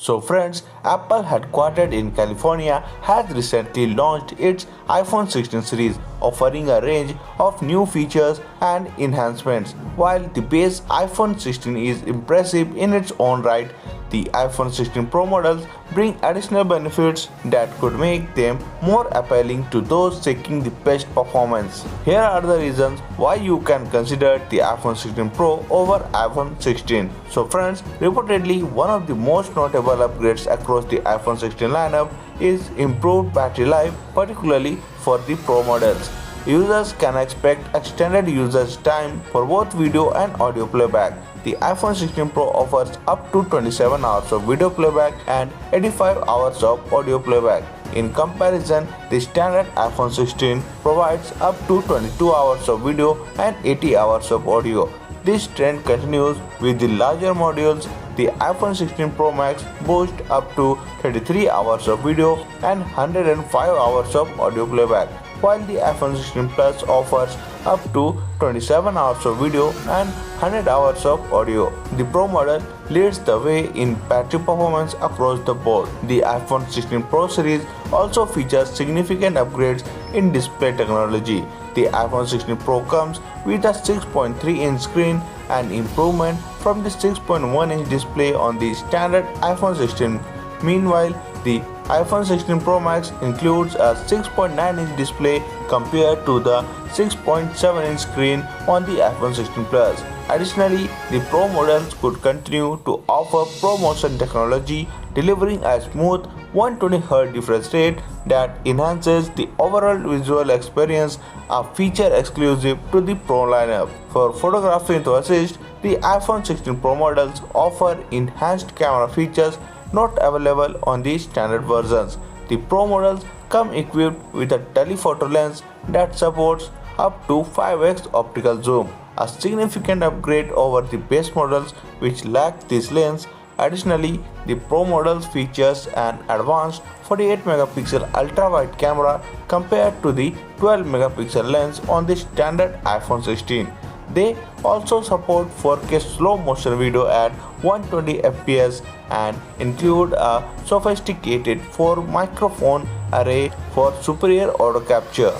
So friends, Apple headquartered in California has recently launched its iPhone 16 series, offering a range of new features and enhancements. While the base iPhone 16 is impressive in its own right, the iPhone 16 Pro models bring additional benefits that could make them more appealing to those seeking the best performance. Here are the reasons why you can consider the iPhone 16 Pro over iPhone 16. So friends, reportedly one of the most notable upgrades across the iPhone 16 lineup is improved battery life, particularly for the Pro models. Users can expect extended usage time for both video and audio playback. The iPhone 16 Pro offers up to 27 hours of video playback and 85 hours of audio playback. In comparison, the standard iPhone 16 provides up to 22 hours of video and 80 hours of audio. This trend continues with the larger modules. The iPhone 16 Pro Max boasts up to 33 hours of video and 105 hours of audio playback, while the iPhone 16 Plus offers up to 27 hours of video and 100 hours of audio. The Pro model leads the way in battery performance across the board. The iPhone 16 Pro series also features significant upgrades in display technology. The iPhone 16 Pro comes with a 6.3-inch screen, an improvement from the 6.1-inch display on the standard iPhone 16. Meanwhile, the iPhone 16 Pro Max includes a 6.9-inch display compared to the 6.7-inch screen on the iPhone 16 Plus. Additionally, the Pro models could continue to offer ProMotion technology, delivering a smooth 120Hz refresh rate that enhances the overall visual experience, a feature exclusive to the Pro lineup. For photography enthusiasts, the iPhone 16 Pro models offer enhanced camera features not available on the standard versions. The Pro models come equipped with a telephoto lens that supports up to 5x optical zoom, a significant upgrade over the base models which lack this lens. Additionally, the Pro models features an advanced 48-megapixel ultra-wide camera compared to the 12-megapixel lens on the standard iPhone 16. They also support 4K slow motion video at 120 fps and include a sophisticated 4-microphone array for superior audio capture.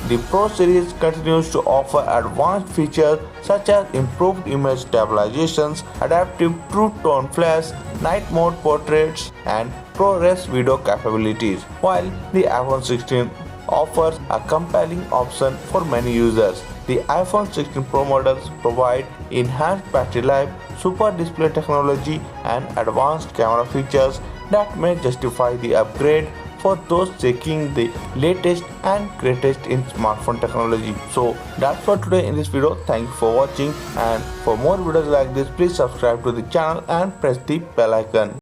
The Pro series continues to offer advanced features such as improved image stabilizations, adaptive true tone flash, night mode portraits, and ProRes video capabilities, while the iPhone 16 offers a compelling option for many users. The iPhone 16 Pro models provide enhanced battery life, super display technology, and advanced camera features that may justify the upgrade for those seeking the latest and greatest in smartphone technology. So that's for today in this video. Thank you for watching, and for more videos like this, please subscribe to the channel and press the bell icon.